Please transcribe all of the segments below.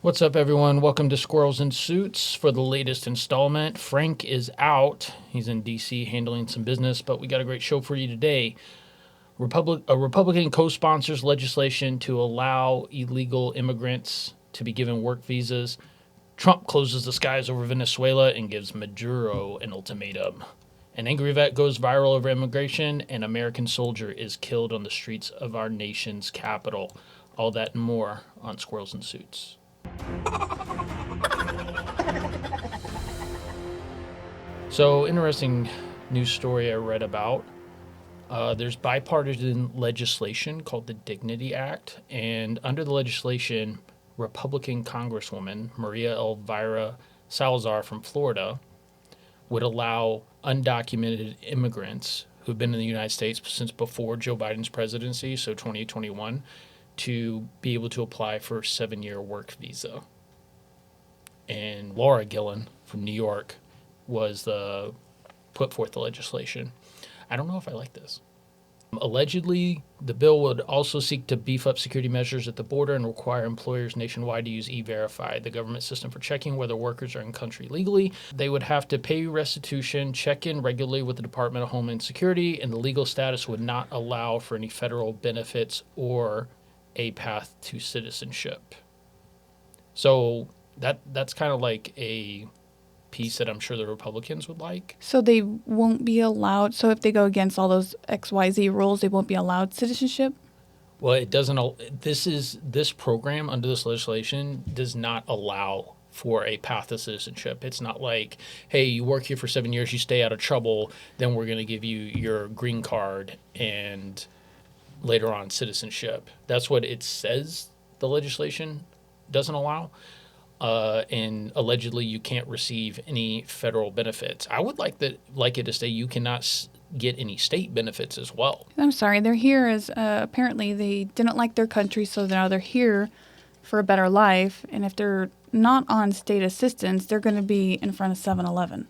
What's up, everyone? Welcome to Squirrels in Suits for the latest installment. Frank is out. He's in D.C. handling some business, but we got a great show for you today. A Republican co-sponsors legislation to allow illegal immigrants to be given work visas. Trump closes the skies over Venezuela and gives Maduro an ultimatum. An angry vet goes viral over immigration. An American soldier is killed on the streets of our nation's capital. All that and more on Squirrels in Suits. So, interesting news story I read about. There's bipartisan legislation called the Dignity Act, and under the legislation, Republican Congresswoman Maria Elvira Salazar from Florida would allow undocumented immigrants who've been in the United States since before Joe Biden's presidency, so 2021, to be able to apply for a 7-year work visa. And Laura Gillen from New York was put forth the legislation. I don't know if I like this. Allegedly, the bill would also seek to beef up security measures at the border and require employers nationwide to use E-Verify, the government system for checking whether workers are in country legally. They would have to pay restitution, check in regularly with the Department of Homeland Security, and the legal status would not allow for any federal benefits or a path to citizenship. So that's kind of like a piece that I'm sure the Republicans would like. So they won't be allowed. So if they go against all those XYZ rules, they won't be allowed citizenship? Well, it doesn't. This program under this legislation does not allow for a path to citizenship. It's not like, hey, you work here for 7 years, you stay out of trouble, then we're going to give you your green card and later on citizenship. That's what it says the legislation doesn't allow. And allegedly you can't receive any federal benefits. I would like it to say you cannot get any state benefits as well. I'm sorry. They're here as apparently they didn't like their country, so now they're here for a better life. And if they're not on state assistance, they're going to be in front of 7-Eleven.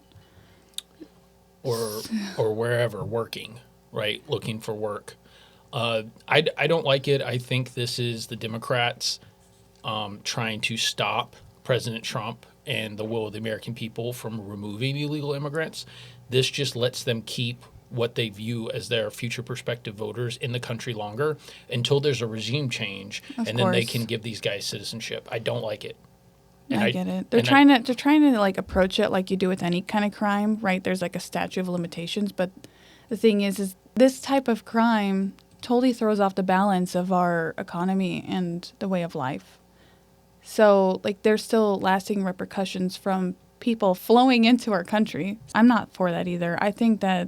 Or wherever working, right? Looking for work. I don't like it. I think this is the Democrats trying to stop President Trump and the will of the American people from removing illegal immigrants. This just lets them keep what they view as their future prospective voters in the country longer until there's a regime change, then they can give these guys citizenship. I don't like it. Yeah, I get it. They're trying to like approach it like you do with any kind of crime, right? There's like a statute of limitations, but the thing is this type of crime totally throws off the balance of our economy and the way of life. So, like, there's still lasting repercussions from people flowing into our country. I'm not for that either. I think that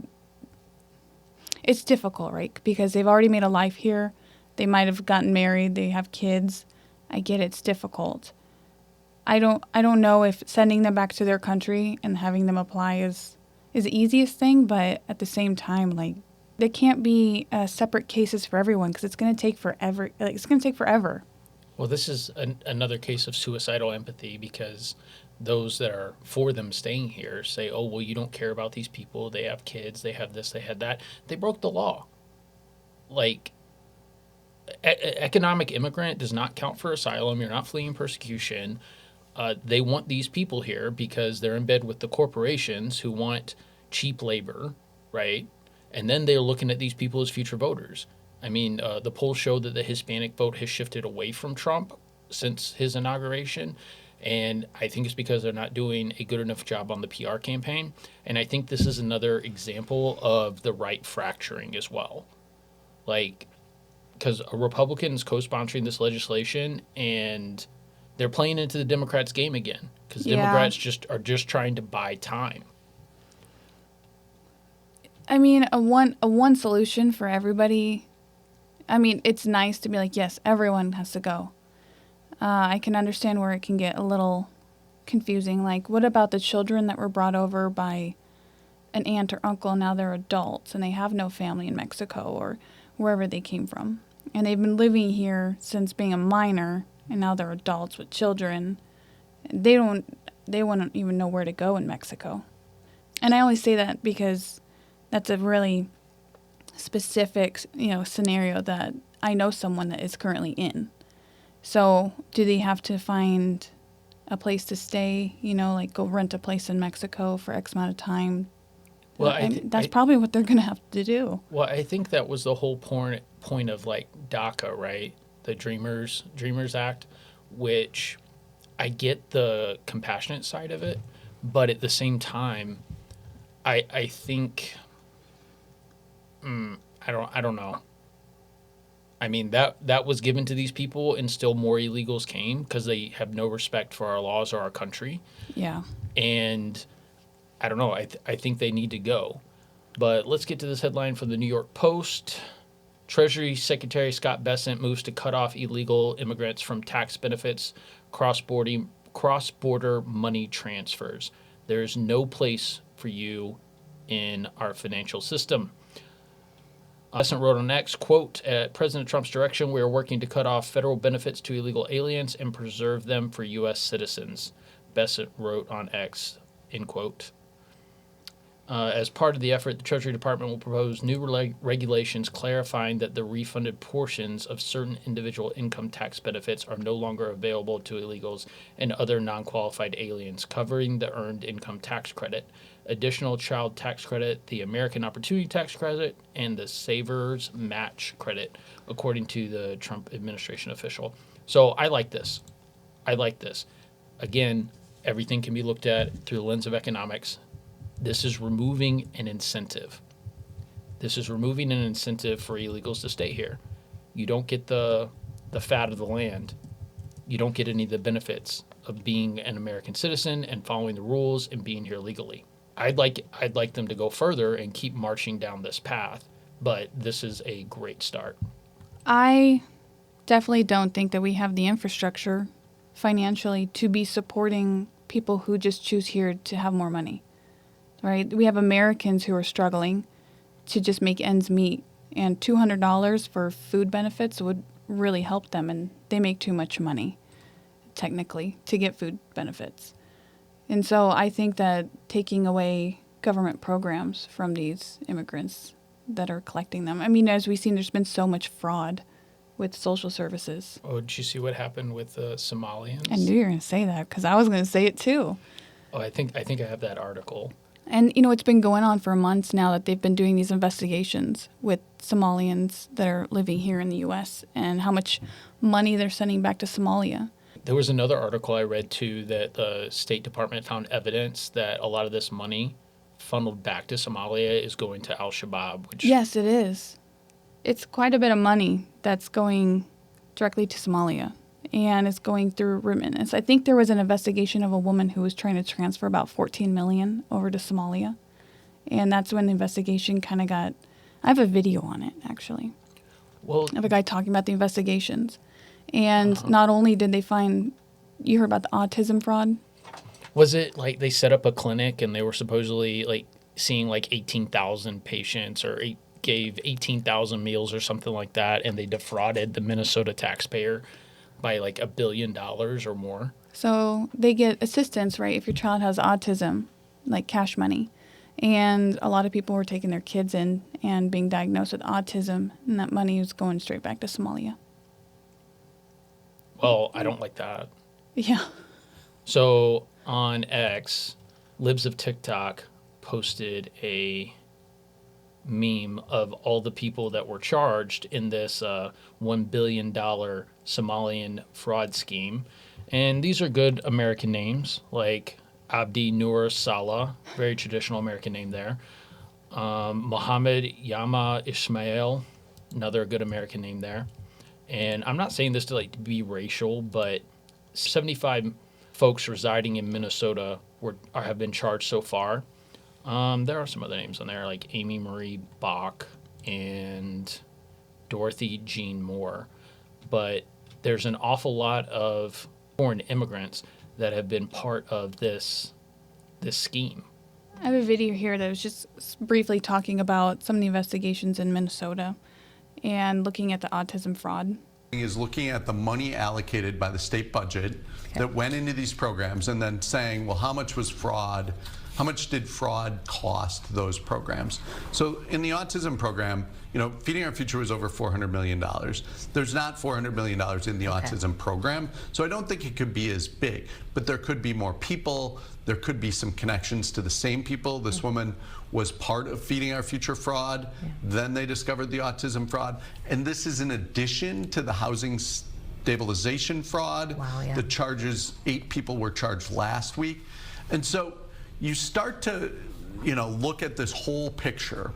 it's difficult, right? Because they've already made a life here. They might have gotten married. They have kids. I get it's difficult. I don't know if sending them back to their country and having them apply is the easiest thing, but at the same time, like, there can't be separate cases for everyone because it's going to take forever. It's going to take forever. Well, this is another case of suicidal empathy because those that are for them staying here say, oh, well, you don't care about these people. They have kids. They have this. They had that. They broke the law. Like, economic immigrant does not count for asylum. You're not fleeing persecution. They want these people here because they're in bed with the corporations who want cheap labor, right? And then they're looking at these people as future voters. I mean, the polls show that the Hispanic vote has shifted away from Trump since his inauguration. And I think it's because they're not doing a good enough job on the PR campaign. And I think this is another example of the right fracturing as well. Like, because a Republican's co-sponsoring this legislation and they're playing into the Democrats' game again. Because Democrats are just trying to buy time. I mean, a one solution for everybody. I mean, it's nice to be like, yes, everyone has to go. I can understand where it can get a little confusing. Like, what about the children that were brought over by an aunt or uncle? Now they're adults and they have no family in Mexico or wherever they came from. And they've been living here since being a minor, and now they're adults with children. They wouldn't even know where to go in Mexico. And I only say that because that's a really specific, scenario that I know someone that is currently in. So do they have to find a place to stay, like go rent a place in Mexico for X amount of time? Well, that's probably what they're going to have to do. Well, I think that was the whole point of like DACA, right? The Dreamers Act, which I get the compassionate side of it, but at the same time, I think I don't know. I mean that was given to these people, and still more illegals came because they have no respect for our laws or our country. Yeah. And I don't know. I think they need to go. But let's get to this headline from the New York Post. Treasury Secretary Scott Bessent moves to cut off illegal immigrants from tax benefits, cross-border money transfers. There is no place for you in our financial system. Bessent wrote on X, quote, at President Trump's direction, we are working to cut off federal benefits to illegal aliens and preserve them for U.S. citizens. Bessent wrote on X, end quote. As part of the effort, the Treasury Department will propose new regulations clarifying that the refunded portions of certain individual income tax benefits are no longer available to illegals and other non-qualified aliens, covering the Earned Income Tax Credit, Additional Child Tax Credit, the American Opportunity Tax Credit, and the Savers Match Credit, according to the Trump administration official. So I like this. Again, everything can be looked at through the lens of economics. This is removing an incentive. For illegals to stay here. You don't get the fat of the land. You don't get any of the benefits of being an American citizen and following the rules and being here legally. I'd like them to go further and keep marching down this path, but this is a great start. I definitely don't think that we have the infrastructure financially to be supporting people who just choose here to have more money. Right? We have Americans who are struggling to just make ends meet, and $200 for food benefits would really help them, and they make too much money, technically, to get food benefits. And so I think that taking away government programs from these immigrants that are collecting them, I mean, as we've seen, there's been so much fraud with social services. Oh, did you see what happened with the Somalians? I knew you were going to say that because I was going to say it too. Oh, I think I have that article. And, it's been going on for months now that they've been doing these investigations with Somalians that are living here in the U.S. and how much money they're sending back to Somalia. There was another article I read, too, that the State Department found evidence that a lot of this money funneled back to Somalia is going to Al-Shabaab. Yes, it is. It's quite a bit of money that's going directly to Somalia. And it's going through remittance. I think there was an investigation of a woman who was trying to transfer about $14 million over to Somalia. And that's when the investigation kind of got... I have a video on it, actually. Well, of a guy talking about the investigations. And not only did they find... You heard about the autism fraud? Was it like they set up a clinic and they were supposedly like seeing like 18,000 patients or gave 18,000 meals or something like that, and they defrauded the Minnesota taxpayer by like $1 billion or more? So they get assistance, right, if your child has autism, like cash money. And a lot of people were taking their kids in and being diagnosed with autism, and that money was going straight back to Somalia. Well, I don't like that. Yeah. So on X, Libs of TikTok posted a meme of all the people that were charged in this $1 billion Somalian fraud scheme. And these are good American names, like Abdi Nur Salah, very traditional American name there. Mohammed Yama Ismail, another good American name there. And I'm not saying this to like be racial, but 75 folks residing in Minnesota have been charged so far. There are some other names on there, like Amy Marie Bach and Dorothy Jean Moore. But there's an awful lot of foreign immigrants that have been part of this scheme. I have a video here that was just briefly talking about some of the investigations in Minnesota and looking at the autism fraud. Is looking at the money allocated by the state budget that went into these programs and then saying, well, how much was fraud how much did fraud cost those programs? So in the autism program, Feeding Our Future was over $400 million. There's not $400 million in the autism program, so I don't think it could be as big. But there could be more people. There could be some connections to the same people. This woman was part of Feeding Our Future fraud. Then they discovered the autism fraud. And this is in addition to the housing stabilization fraud. The charges, 8 people were charged last week. And so you start to, look at this whole picture.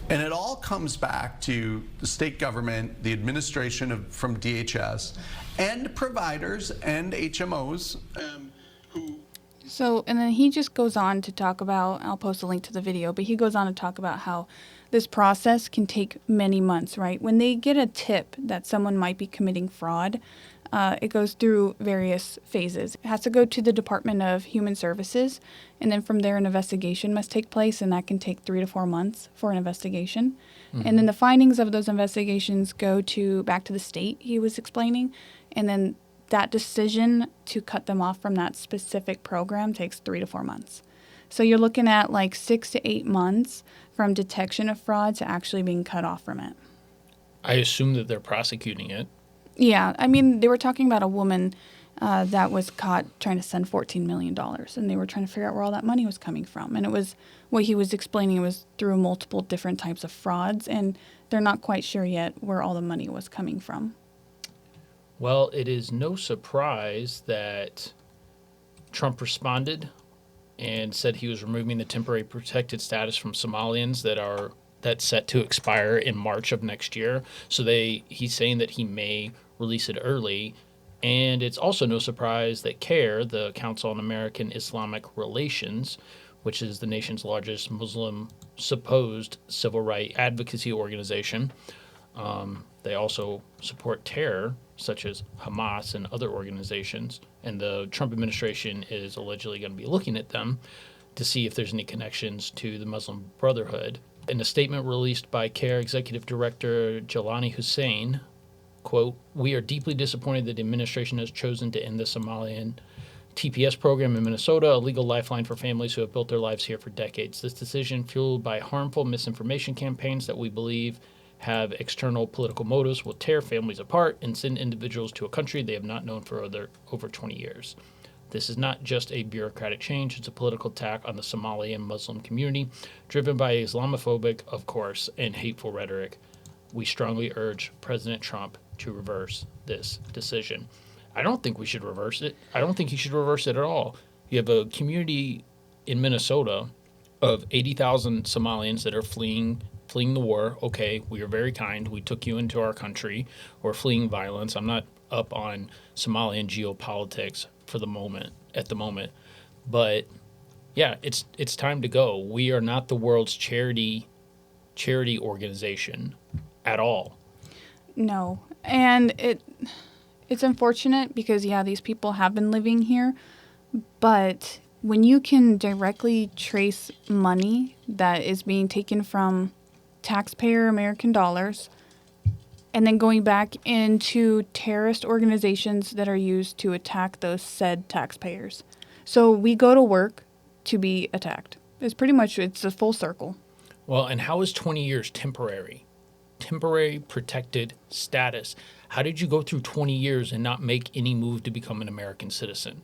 And it all comes back to the state government, the administration from DHS, and providers and HMOs who... So, and then he just goes on to talk about, I'll post a link to the video, but he goes on to talk about how this process can take many months, right? When they get a tip that someone might be committing fraud, it goes through various phases. It has to go to the Department of Human Services, and then from there an investigation must take place, and that can take 3 to 4 months for an investigation. And then the findings of those investigations go back to the state, he was explaining, and then that decision to cut them off from that specific program takes 3 to 4 months. So you're looking at like 6 to 8 months from detection of fraud to actually being cut off from it. I assume that they're prosecuting it. Yeah, I mean, they were talking about a woman that was caught trying to send $14 million, and they were trying to figure out where all that money was coming from. And it was, what he was explaining, it was through multiple different types of frauds, and they're not quite sure yet where all the money was coming from. Well, it is no surprise that Trump responded and said he was removing the temporary protected status from Somalians that's set to expire in March of next year. So he's saying that he may release it early. And it's also no surprise that CAIR, the Council on American Islamic Relations, which is the nation's largest Muslim supposed civil rights advocacy organization, they also support terror, such as Hamas and other organizations. And the Trump administration is allegedly going to be looking at them to see if there's any connections to the Muslim Brotherhood. In a statement released by CAIR Executive Director Jelani Hussein, quote, "We are deeply disappointed that the administration has chosen to end the Somalian TPS program in Minnesota, a legal lifeline for families who have built their lives here for decades. This decision, fueled by harmful misinformation campaigns that we believe have external political motives, will tear families apart and send individuals to a country they have not known for over 20 years. This is not just a bureaucratic change, it's a political attack on the Somali and Muslim community, driven by Islamophobic, of course, and hateful rhetoric. We strongly urge President Trump to reverse this decision." I don't think we should reverse it. I don't think he should reverse it at all. You have a community in Minnesota of 80,000 Somalians that are fleeing the war. Okay, we are very kind. We took you into our country. We're fleeing violence. I'm not up on Somalian geopolitics at the moment. But yeah, it's time to go. We are not the world's charity organization at all. No. And it's unfortunate because, yeah, these people have been living here, but when you can directly trace money that is being taken from taxpayer American dollars and then going back into terrorist organizations that are used to attack those said taxpayers. So we go to work to be attacked. It's a full circle. Well, and how is 20 years temporary? Temporary protected status. How did you go through 20 years and not make any move to become an American citizen?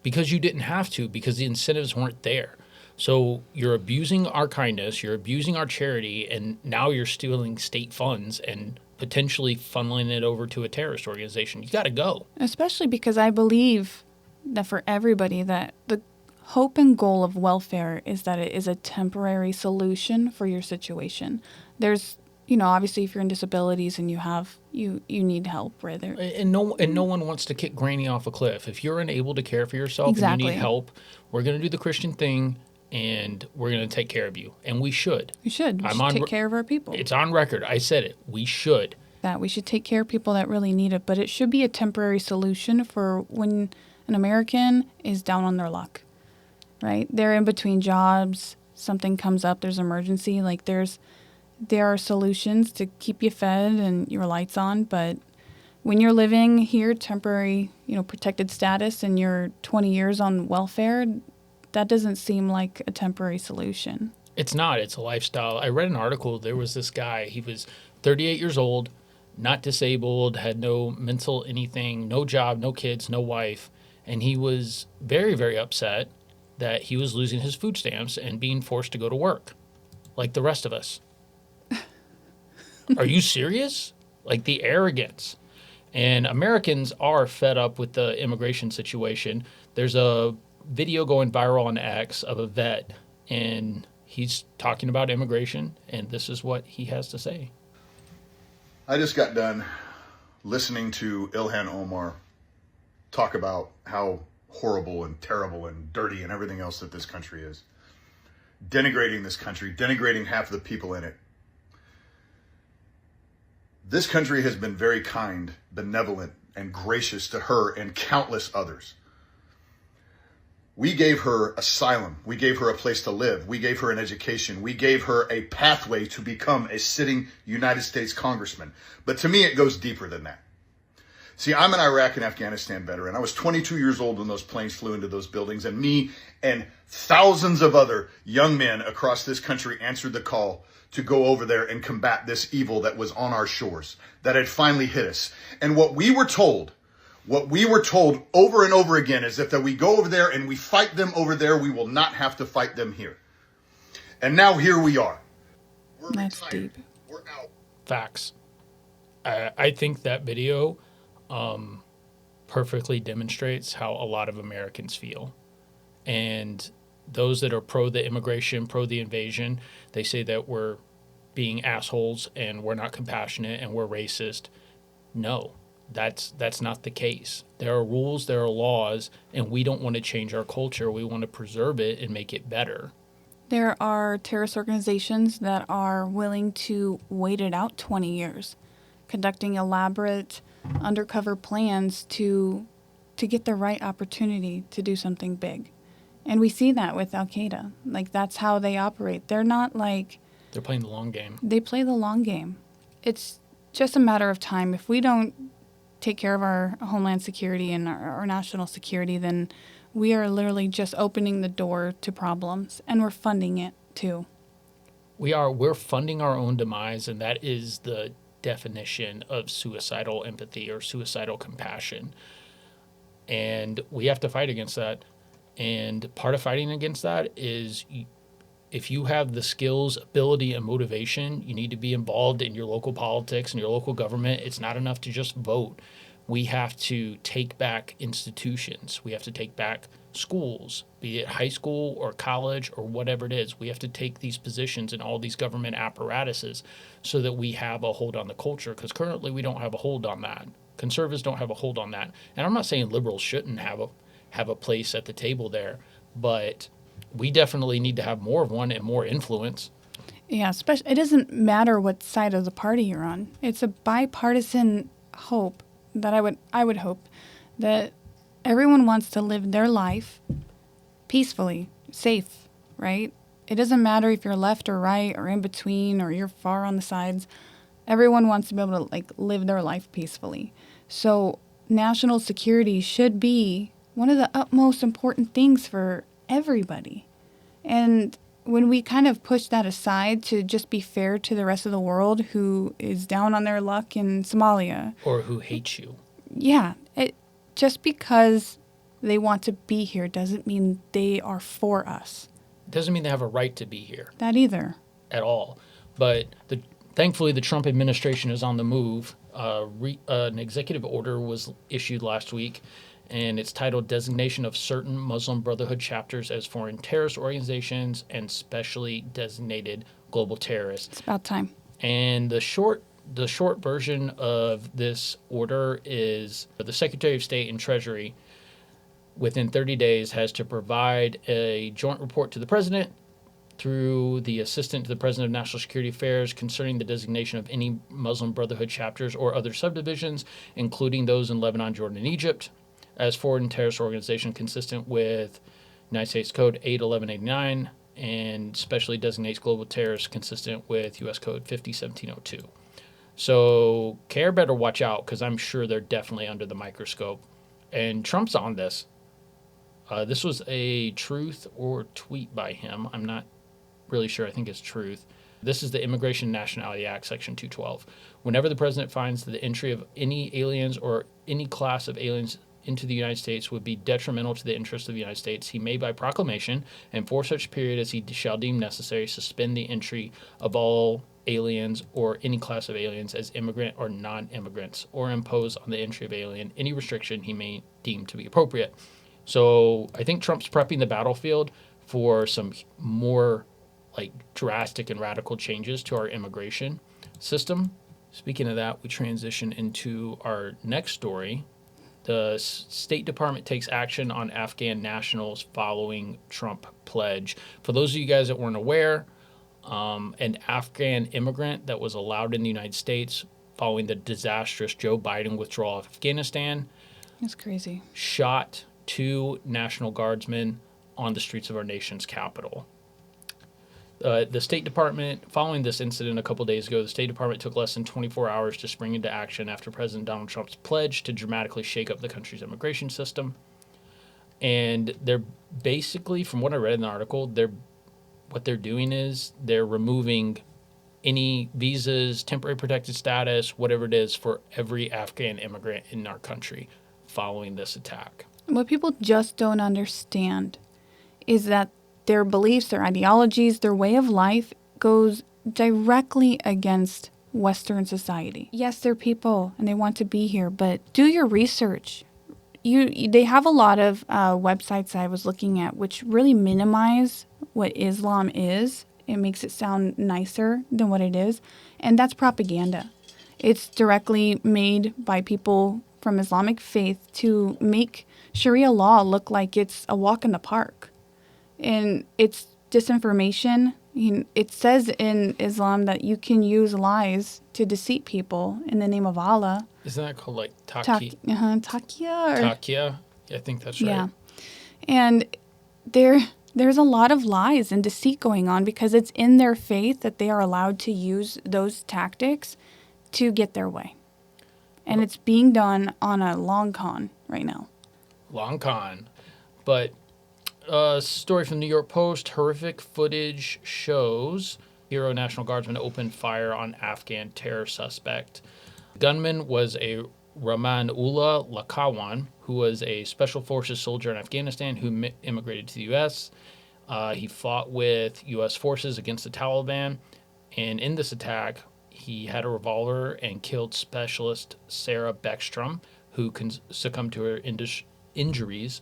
Because you didn't have to, because the incentives weren't there. So you're abusing our kindness, you're abusing our charity, and now you're stealing state funds and potentially funneling it over to a terrorist organization. You got to go. Especially because I believe that for everybody that the hope and goal of welfare is that it is a temporary solution for your situation. There's, obviously if you're in disabilities and you need help, right there. And no one wants to kick Granny off a cliff. If you're unable to care for yourself Exactly. and you need help, we're going to do the Christian thing and we're going to take care of you. And we should. We should. We should take care of our people. It's on record. I said it. We should. That we should take care of people that really need it, but it should be a temporary solution for when an American is down on their luck, right? They're in between jobs, something comes up, there's an emergency, there are solutions to keep you fed and your lights on, but when you're living here, temporary, protected status, and you're 20 years on welfare, that doesn't seem like a temporary solution. It's not. It's a lifestyle. I read an article. There was this guy. He was 38 years old, not disabled, had no mental anything, no job, no kids, no wife. And he was very, very upset that he was losing his food stamps and being forced to go to work like the rest of us. Are you serious? Like the arrogance. And Americans are fed up with the immigration situation. There's a video going viral on X of a vet, and he's talking about immigration, and this is what he has to say. I just got done listening to Ilhan Omar talk about how horrible and terrible and dirty and everything else that this country is. Denigrating this country, denigrating half of the people in it. This country has been very kind, benevolent, and gracious to her and countless others. We gave her asylum. We gave her a place to live. We gave her an education. We gave her a pathway to become a sitting United States congressman. But to me, it goes deeper than that. See, I'm an Iraq and Afghanistan veteran. I was 22 years old when those planes flew into those buildings, and me and thousands of other young men across this country answered the call to go over there and combat this evil that was on our shores, that had finally hit us. And what we were told over and over again is that we go over there and we fight them over there, we will not have to fight them here. And now here we are. We're That's retired. deep. We're out. Facts. I think that video perfectly demonstrates how a lot of Americans feel. And those that are pro the immigration, pro the invasion, they say that we're being assholes and we're not compassionate and we're racist. No, that's not the case. There are rules, there are laws, and we don't want to change our culture. We want to preserve it and make it better. There are terrorist organizations that are willing to wait it out 20 years, conducting elaborate undercover plans to get the right opportunity to do something big. And we see that with Al-Qaeda. Like, that's how they operate. They're not like... They're playing the long game. They play the long game. It's just a matter of time. If we don't take care of our homeland security and our national security, then we are literally just opening the door to problems, and we're funding it too. We're funding our own demise, and that is the definition of suicidal empathy or suicidal compassion. And we have to fight against that. And part of fighting against that is if you have the skills, ability, and motivation, you need to be involved in your local politics and your local government. It's not enough to just vote. We have to take back institutions. We have to take back schools, be it high school or college or whatever it is. We have to take these positions in all these government apparatuses so that we have a hold on the culture, because currently we don't have a hold on that. Conservatives don't have a hold on that. And I'm not saying liberals shouldn't have a place at the table there, but we definitely need to have more of one and more influence. Yeah, especially, it doesn't matter what side of the party you're on. It's a bipartisan hope that I would hope that everyone wants to live their life peacefully, safe, right? It doesn't matter if you're left or right or in between or you're far on the sides. Everyone wants to be able to live their life peacefully. So national security should be one of the utmost important things for everybody. And when we kind of push that aside to just be fair to the rest of the world who is down on their luck in Somalia. Or who hates you. Yeah. Just because they want to be here doesn't mean they are for us. It doesn't mean they have a right to be here. That either. At all. But thankfully, the Trump administration is on the move. An executive order was issued last week, and it's titled Designation of Certain Muslim Brotherhood Chapters as Foreign Terrorist Organizations and Specially Designated Global Terrorists. It's about time. And the short version of this order is the Secretary of State and Treasury within 30 days has to provide a joint report to the President through the Assistant to the President of National Security Affairs concerning the designation of any Muslim Brotherhood chapters or other subdivisions, including those in Lebanon, Jordan, and Egypt, as foreign terrorist organization consistent with United States Code 81189 and specially designates global terrorists consistent with U.S. Code 501702. So CAIR better watch out, because I'm sure they're definitely under the microscope. And Trump's on this. This was a truth or tweet by him. I'm not really sure. I think it's truth. This is the Immigration and Nationality Act, Section 212. Whenever the president finds that the entry of any aliens or any class of aliens into the United States would be detrimental to the interests of the United States, he may, by proclamation, and for such period as he shall deem necessary, suspend the entry of all aliens or any class of aliens as immigrant or non-immigrants, or impose on the entry of alien any restriction he may deem to be appropriate. So I think Trump's prepping the battlefield for some more like drastic and radical changes to our immigration system. Speaking of that, we transition into our next story. The State Department takes action on Afghan nationals following Trump pledge. For those of you guys that weren't aware, an Afghan immigrant that was allowed in the United States following the disastrous Joe Biden withdrawal of Afghanistan. That's crazy. Shot 2 National Guardsmen on the streets of our nation's capital. The State Department, following this incident a couple days ago, the State Department took less than 24 hours to spring into action after President Donald Trump's pledge to dramatically shake up the country's immigration system. And they're basically, from what I read in the article, what they're doing is they're removing any visas, temporary protected status, whatever it is, for every Afghan immigrant in our country following this attack. What people just don't understand is that their beliefs, their ideologies, their way of life goes directly against Western society. Yes, they're people and they want to be here, but do your research. They have a lot of websites I was looking at which really minimize what Islam is. It makes it sound nicer than what it is, and that's propaganda. It's directly made by people from Islamic faith to make Sharia law look like it's a walk in the park. And it's disinformation. It says in Islam that you can use lies to deceive people in the name of Allah. Isn't that called like Taqiyya? Taqiyya? Yeah, I think that's right. Yeah. And there's a lot of lies and deceit going on because it's in their faith that they are allowed to use those tactics to get their way. And it's being done on a long con right now. Long con. But a story from the New York Post, horrific footage shows Hero National Guardsman opened fire on Afghan terror suspect. The gunman was a Rahmanullah Lakawan, who was a Special Forces soldier in Afghanistan who immigrated to the U.S. He fought with U.S. forces against the Taliban, and in this attack, he had a revolver and killed Specialist Sarah Beckstrom, who succumbed to her injuries.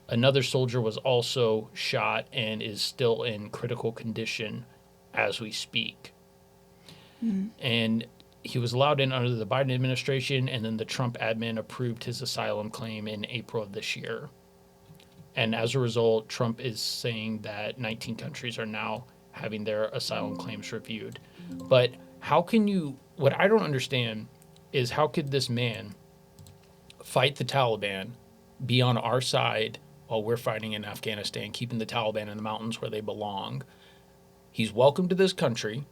Another soldier was also shot and is still in critical condition as we speak. Mm-hmm. And he was allowed in under the Biden administration, and then the Trump admin approved his asylum claim in April of this year. And as a result, Trump is saying that 19 countries are now having their asylum claims reviewed. But how can you, what I don't understand is how could this man fight the Taliban, be on our side, while we're fighting in Afghanistan, keeping the Taliban in the mountains where they belong. He's welcome to this country,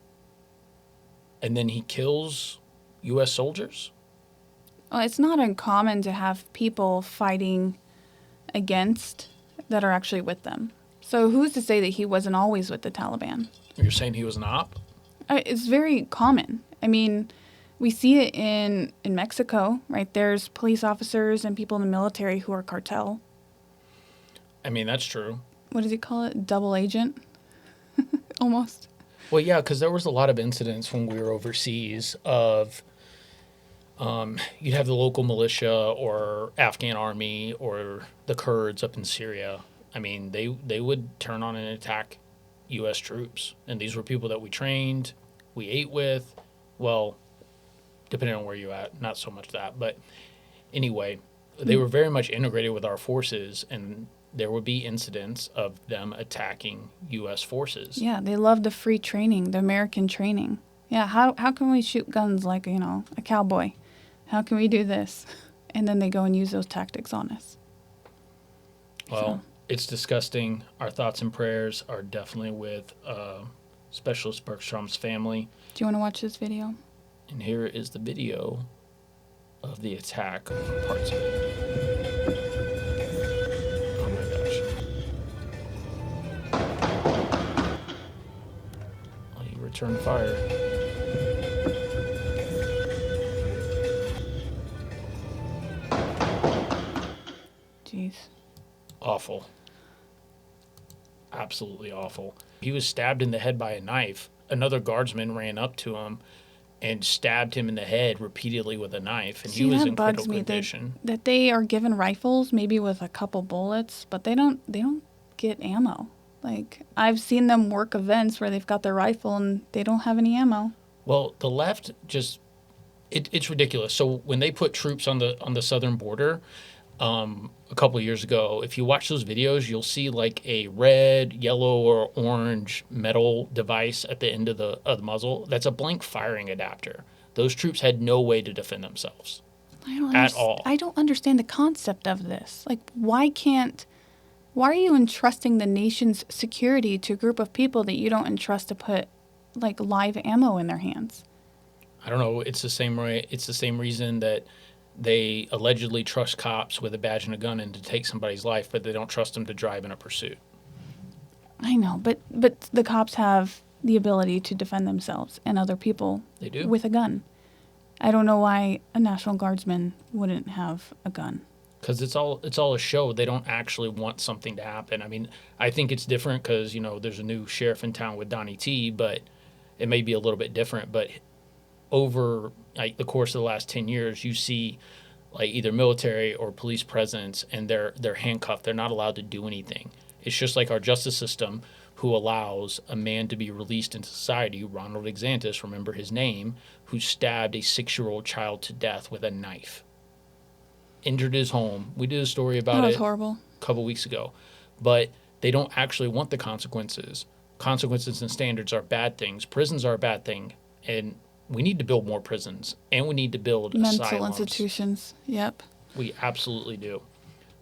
and then he kills U.S. soldiers? Well, it's not uncommon to have people fighting against that are actually with them. So who's to say that he wasn't always with the Taliban? You're saying he was an op? It's very common. I mean, we see it in Mexico, right? There's police officers and people in the military who are cartel. I mean, that's true. What does he call it? Double agent? Almost. Well, yeah, because there was a lot of incidents when we were overseas of you'd have the local militia or Afghan army or the Kurds up in Syria. I mean, they would turn on and attack U.S. troops. And these were people that we trained, we ate with. Well, depending on where you're at, not so much that. But anyway, they were very much integrated with our forces, and there would be incidents of them attacking U.S. forces. Yeah, they love the free training, the American training. Yeah, how can we shoot guns like, a cowboy? How can we do this? And then they go and use those tactics on us. Well, it's disgusting. Our thoughts and prayers are definitely with Specialist Beckstrom's family. Do you want to watch this video? And here is the video of the attack, parts of it. Oh my gosh. return the fire. Jeez. Awful. Absolutely awful. He was stabbed in the head by a knife. Another guardsman ran up to him and stabbed him in the head repeatedly with a knife, and he was in critical condition. That they are given rifles, maybe with a couple bullets, but they don't get ammo. Like, I've seen them work events where they've got their rifle and they don't have any ammo. Well, the left just it's ridiculous. So when they put troops on the southern border a couple of years ago, if you watch those videos, you'll see like a red, yellow, or orange metal device at the end of the muzzle. That's a blank firing adapter. Those troops had no way to defend themselves at all. I don't understand the concept of this. Like, why are you entrusting the nation's security to a group of people that you don't entrust to put like live ammo in their hands? I don't know. It's the same way. It's the same reason that they allegedly trust cops with a badge and a gun and to take somebody's life, but they don't trust them to drive in a pursuit. I know, but the cops have the ability to defend themselves and other people. They do. With a gun. I don't know why a National Guardsman wouldn't have a gun. Because it's all a show. They don't actually want something to happen. I mean, I think it's different because, there's a new sheriff in town with Donnie T, but it may be a little bit different. But over like the course of the last 10 years, you see like either military or police presence, and they're handcuffed. They're not allowed to do anything. It's just like our justice system, who allows a man to be released into society, Ronald Exantis, remember his name, who stabbed a 6-year-old child to death with a knife. Injured his home. We did a story about That was it horrible. a couple weeks ago. But they don't actually want the consequences. Consequences and standards are bad things. Prisons are a bad thing. And we need to build more prisons. And we need to build mental asylums. Institutions. Yep. We absolutely do.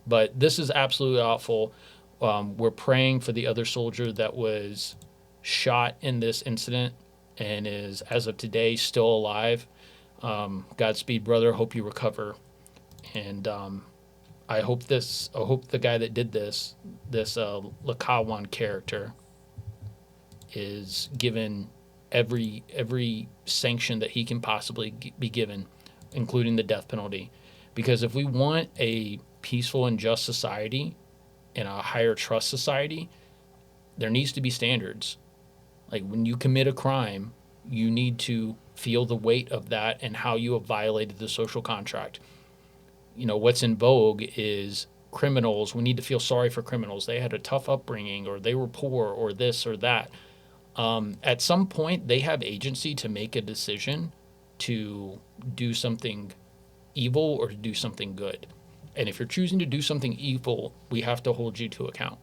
But this is absolutely awful. We're praying for the other soldier that was shot in this incident and is, as of today, still alive. Godspeed, brother. Hope you recover. And I hope the guy that did this Lakawan character, is given every sanction that he can possibly be given, including the death penalty. Because if we want a peaceful and just society and a higher trust society, there needs to be standards. Like, when you commit a crime, you need to feel the weight of that and how you have violated the social contract. What's in vogue is criminals. We need to feel sorry for criminals. They had a tough upbringing, or they were poor, or this or that. At some point, they have agency to make a decision to do something evil or to do something good. And if you're choosing to do something evil, we have to hold you to account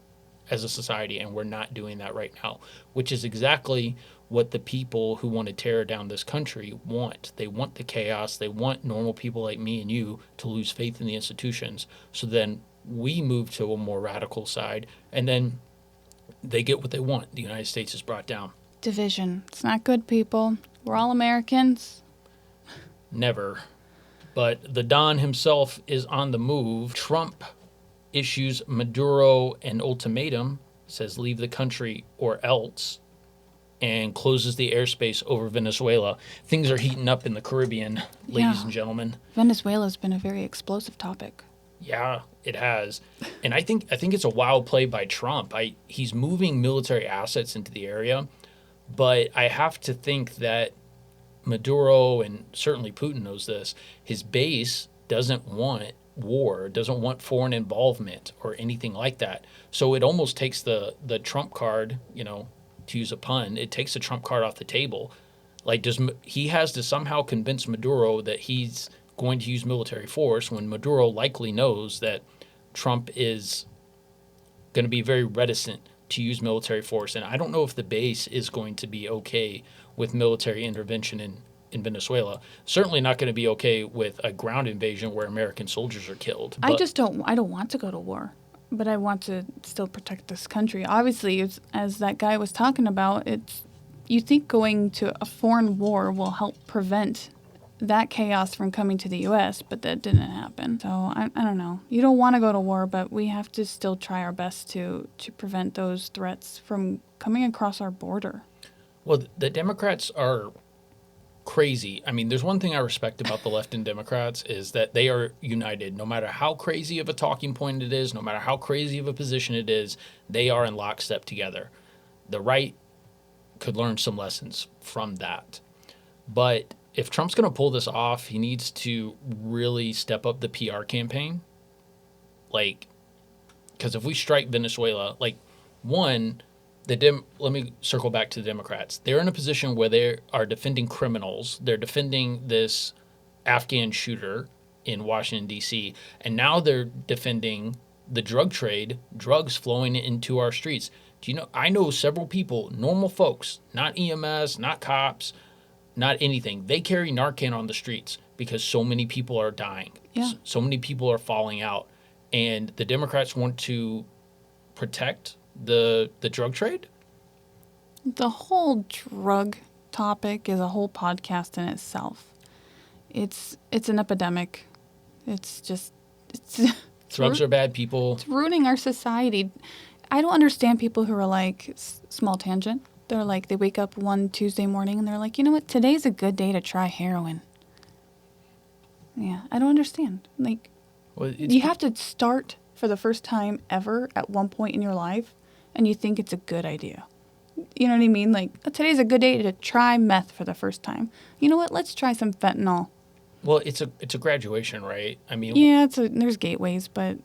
as a society, and we're not doing that right now, which is exactly what the people who want to tear down this country want. They want the chaos. They want normal people like me and you to lose faith in the institutions. So then we move to a more radical side, and then they get what they want. The United States is brought down. Division. It's not good, people. We're all Americans. Never. But the Don himself is on the move. Trump issues Maduro an ultimatum, says leave the country or else, and closes the airspace over Venezuela. Things are heating up in the Caribbean, ladies and gentlemen. Venezuela's been a very explosive topic. Yeah, it has. And I think it's a wild play by Trump. He's moving military assets into the area, but I have to think that Maduro, and certainly Putin knows this, his base doesn't want war, doesn't want foreign involvement or anything like that. So it almost takes the Trump card, to use a pun, it takes the Trump card off the table. Like, he has to somehow convince Maduro that he's going to use military force, when Maduro likely knows that Trump is going to be very reticent to use military force. And I don't know if the base is going to be okay with military intervention in Venezuela. Certainly not going to be okay with a ground invasion where American soldiers are killed. I don't want to go to war, but I want to still protect this country. Obviously, as that guy was talking about, you think going to a foreign war will help prevent that chaos from coming to the U.S., but that didn't happen. So I don't know. You don't want to go to war, but we have to still try our best to prevent those threats from coming across our border. Well, the Democrats are crazy. I mean, there's one thing I respect about the left and Democrats is that they are united. No matter how crazy of a talking point it is, no matter how crazy of a position it is, they are in lockstep together. The right could learn some lessons from that. But if Trump's going to pull this off, he needs to really step up the PR campaign. Like, because if we strike Venezuela, like, one, let me circle back to the Democrats. They're in a position where they are defending criminals. They're defending this Afghan shooter in Washington, D.C., and now they're defending the drug trade, drugs flowing into our streets. Do you know, I know several people, normal folks, not EMS, not cops, not anything. They carry Narcan on the streets because so many people are dying. Yeah. So many people are falling out. And the Democrats want to protect the drug trade? The whole drug topic is a whole podcast in itself. It's an epidemic. It's Drugs are bad, people. It's ruining our society. I don't understand people who are like, small tangent. They're like, they wake up one Tuesday morning and they're like, you know what? Today's a good day to try heroin. Yeah, I don't understand. Like, Well, you have to start for the first time ever at one point in your life, and you think it's a good idea. You know what I mean? Like, today's a good day to try meth for the first time. You know what? Let's try some fentanyl. Well, it's a graduation, right? I mean, Yeah, there's gateways, but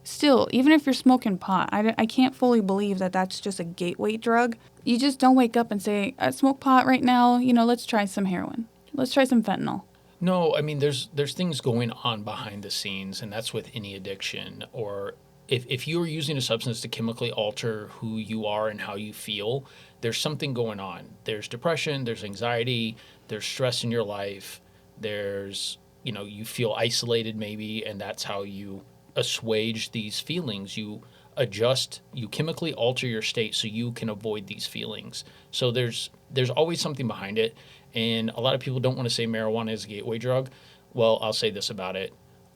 still, even if you're smoking pot, I can't fully believe that that's just a gateway drug. You just don't wake up and say, I smoke pot right now, let's try some heroin. Let's try some fentanyl. No, I mean, there's things going on behind the scenes, and that's with any addiction. Or if you are using a substance to chemically alter who you are and how you feel, there's something going on. There's depression, there's anxiety, there's stress in your life. There's, you feel isolated maybe, and that's how you assuage these feelings. You adjust, you chemically alter your state so you can avoid these feelings. So there's always something behind it. And a lot of people don't want to say marijuana is a gateway drug. Well, I'll say this about it.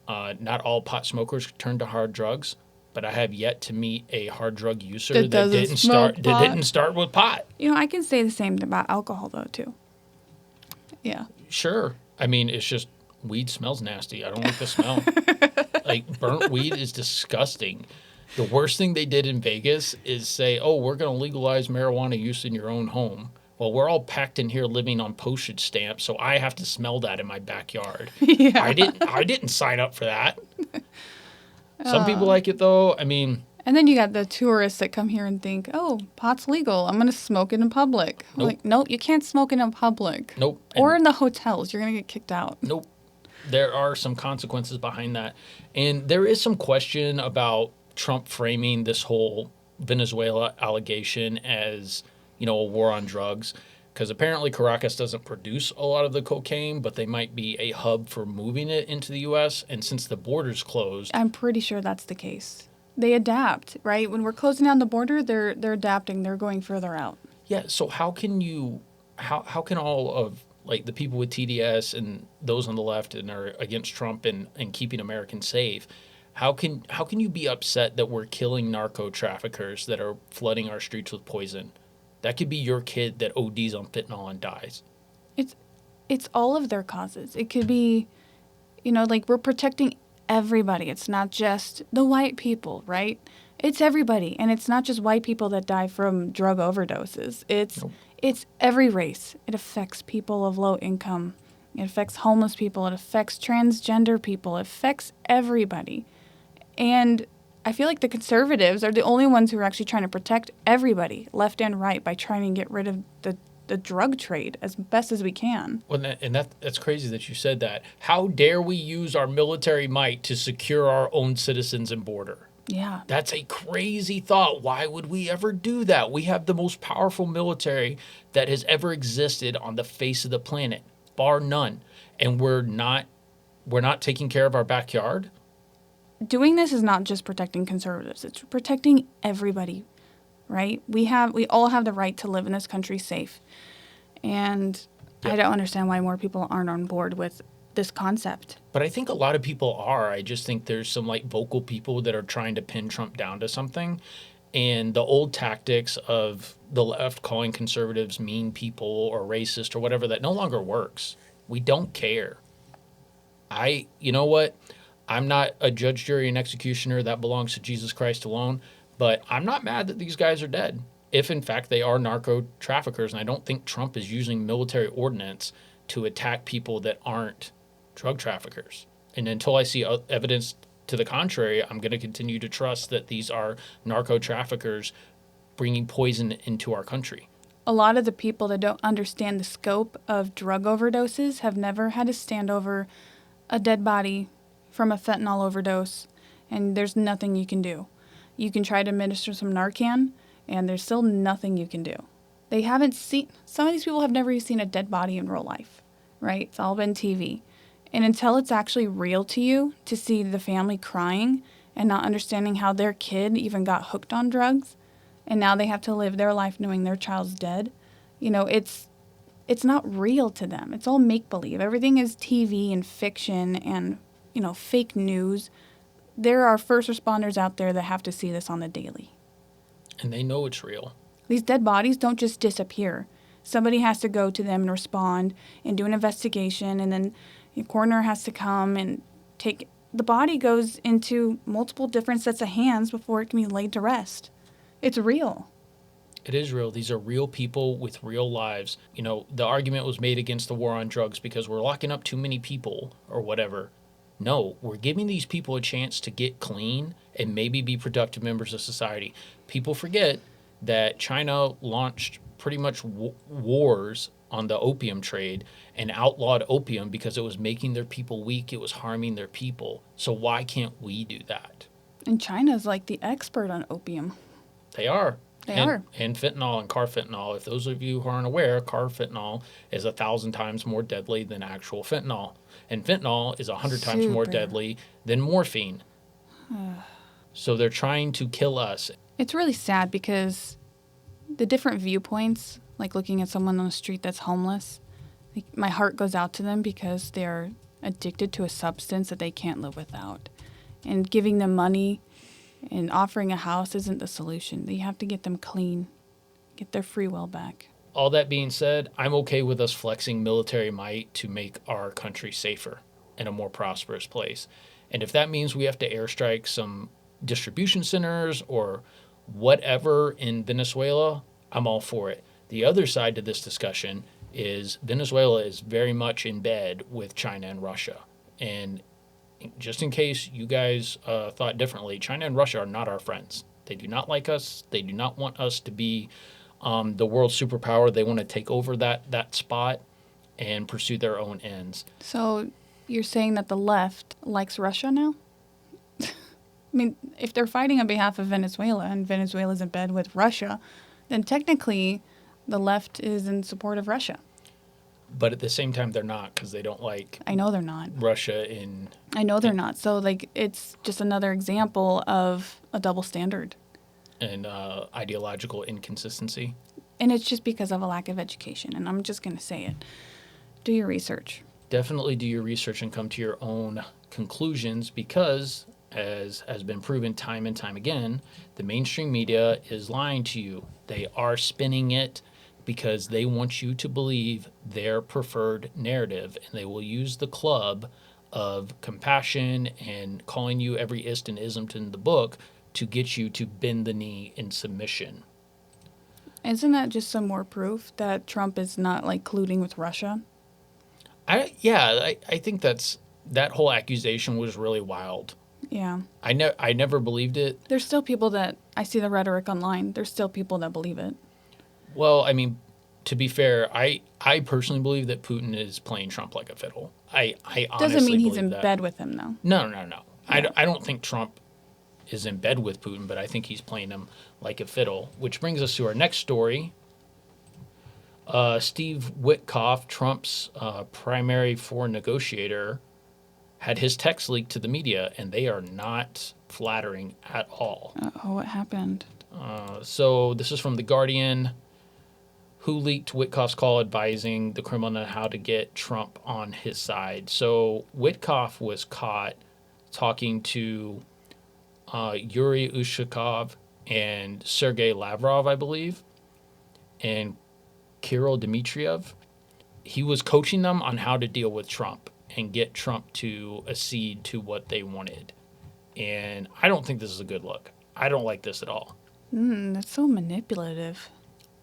Not all pot smokers turn to hard drugs, but I have yet to meet a hard drug user that didn't start with pot. I can say the same about alcohol, though, too. Yeah. Sure. I mean, it's just weed smells nasty. I don't like the smell. Like, burnt weed is disgusting. The worst thing they did in Vegas is say, oh, we're going to legalize marijuana use in your own home. Well, we're all packed in here living on postage stamps, so I have to smell that in my backyard. Yeah. I didn't sign up for that. Some people like it, though. I mean... And then you got the tourists that come here and think, oh, pot's legal. I'm going to smoke it in public. Nope. Like, nope, you can't smoke it in public. Nope. Or in the hotels. You're going to get kicked out. Nope. There are some consequences behind that. And there is some question about Trump framing this whole Venezuela allegation as... a war on drugs, because apparently Caracas doesn't produce a lot of the cocaine, but they might be a hub for moving it into the U.S. And since the border's closed... I'm pretty sure that's the case. They adapt, right? When we're closing down the border, they're adapting. They're going further out. Yeah, so how can all of, like, the people with TDS and those on the left and are against Trump and keeping Americans safe, how can you be upset that we're killing narco traffickers that are flooding our streets with poison? That could be your kid that ODs on fentanyl and dies. It's all of their causes. It could be, like, we're protecting everybody. It's not just the white people, right? It's everybody. And it's not just white people that die from drug overdoses. It's every race. It affects people of low income. It affects homeless people. It affects transgender people. It affects everybody. And I feel like the conservatives are the only ones who are actually trying to protect everybody, left and right, by trying to get rid of the drug trade as best as we can. Well, that's crazy that you said that. How dare we use our military might to secure our own citizens and border? Yeah. That's a crazy thought. Why would we ever do that? We have the most powerful military that has ever existed on the face of the planet, bar none. And we're not taking care of our backyard? Doing this is not just protecting conservatives. It's protecting everybody, right? We all have the right to live in this country safe. And yep. I don't understand why more people aren't on board with this concept. But I think a lot of people are. I just think there's some, like, vocal people that are trying to pin Trump down to something. And the old tactics of the left calling conservatives mean people or racist or whatever, that no longer works. We don't care. You know what? I'm not a judge, jury, and executioner. That belongs to Jesus Christ alone. But I'm not mad that these guys are dead, if in fact they are narco traffickers. And I don't think Trump is using military ordinance to attack people that aren't drug traffickers. And until I see evidence to the contrary, I'm going to continue to trust that these are narco traffickers bringing poison into our country. A lot of the people that don't understand the scope of drug overdoses have never had to stand over a dead body from a fentanyl overdose, and there's nothing you can do. You can try to administer some Narcan, and there's still nothing you can do. They haven't seen, some of these people have never seen a dead body in real life, right? It's all been TV. And until it's actually real to you, to see the family crying and not understanding how their kid even got hooked on drugs, and now they have to live their life knowing their child's dead, it's not real to them. It's all make-believe. Everything is TV and fiction and, fake news. There are first responders out there that have to see this on the daily. And they know it's real. These dead bodies don't just disappear. Somebody has to go to them and respond and do an investigation, and then the coroner has to come and take... The body goes into multiple different sets of hands before it can be laid to rest. It's real. It is real. These are real people with real lives. The argument was made against the war on drugs because we're locking up too many people or whatever. No, we're giving these people a chance to get clean and maybe be productive members of society. People forget that China launched pretty much wars on the opium trade and outlawed opium because it was making their people weak. It was harming their people. So why can't we do that? And China's like the expert on opium. They are. They are. And fentanyl and carfentanil. If those of you who aren't aware, carfentanil is 1,000 times more deadly than actual fentanyl. And fentanyl is 100 times more deadly than morphine. So they're trying to kill us. It's really sad because the different viewpoints, like looking at someone on the street that's homeless, my heart goes out to them because they're addicted to a substance that they can't live without. And giving them money and offering a house isn't the solution. You have to get them clean, get their free will back. All that being said, I'm okay with us flexing military might to make our country safer and a more prosperous place. And if that means we have to airstrike some distribution centers or whatever in Venezuela, I'm all for it. The other side to this discussion is Venezuela is very much in bed with China and Russia. And just in case you guys thought differently, China and Russia are not our friends. They do not like us. They do not want us to be the world superpower. They want to take over that spot and pursue their own ends. So you're saying that the left likes Russia now? I mean, if they're fighting on behalf of Venezuela and Venezuela's in bed with Russia, then technically the left is in support of Russia. But at the same time, they're not, because they don't like... I know they're not. Russia I know they're not. So, it's just another example of a double standard. And ideological inconsistency. And it's just because of a lack of education. And I'm just going to say it. Do your research. Definitely do your research and come to your own conclusions because, as has been proven time and time again, the mainstream media is lying to you. They are spinning it because they want you to believe their preferred narrative, and they will use the club of compassion and calling you every ist and ism in the book to get you to bend the knee in submission. Isn't that just some more proof that Trump is not colluding with Russia? I think that whole accusation was really wild. Yeah. I never believed it. There's still people that, I see the rhetoric online, there's still people that believe it. Well, I mean, to be fair, I personally believe that Putin is playing Trump like a fiddle. I honestly doesn't mean he's in that. bed with him, though. No. Yeah. I don't think Trump is in bed with Putin, but I think he's playing him like a fiddle, which brings us to our next story. Steve Witkoff, Trump's primary foreign negotiator, had his text leaked to the media, and they are not flattering at all. Oh, what happened? So this is from The Guardian. Who leaked Witkoff's call advising the Kremlin on how to get Trump on his side? So Witkoff was caught talking to Yuri Ushakov, and Sergei Lavrov, I believe, and Kirill Dmitriev. He was coaching them on how to deal with Trump and get Trump to accede to what they wanted. And I don't think this is a good look. I don't like this at all. That's so manipulative.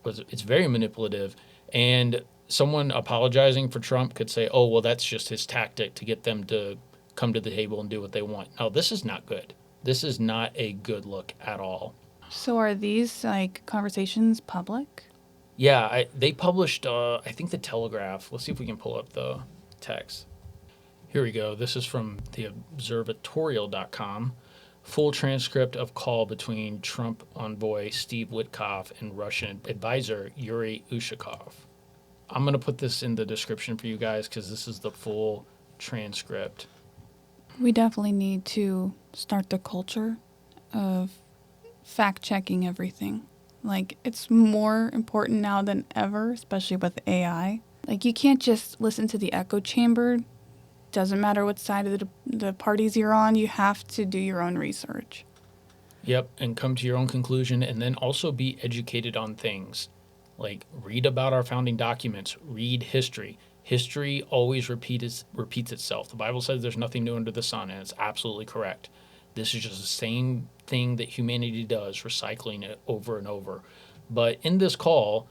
It's very manipulative. And someone apologizing for Trump could say, oh, well, that's just his tactic to get them to come to the table and do what they want. No, this is not good. This is not a good look at all. So are these like conversations public? Yeah, they published, I think, the Telegraph. Let's see if we can pull up the text. Here we go. This is from the Observatorial.com. Full transcript of call between Trump envoy Steve Witkoff and Russian advisor Yuri Ushakov. I'm going to put this in the description for you guys because this is the full transcript. We definitely need to start the culture of fact-checking everything. Like, it's more important now than ever, especially with AI. Like, you can't just listen to the echo chamber. Doesn't matter what side of the parties you're on, you have to do your own research. Yep, and come to your own conclusion, and then also be educated on things. Like, read about our founding documents, read history. History always repeats itself. The Bible says there's nothing new under the sun, and it's absolutely correct. This is just the same thing that humanity does, recycling it over and over. But in this call,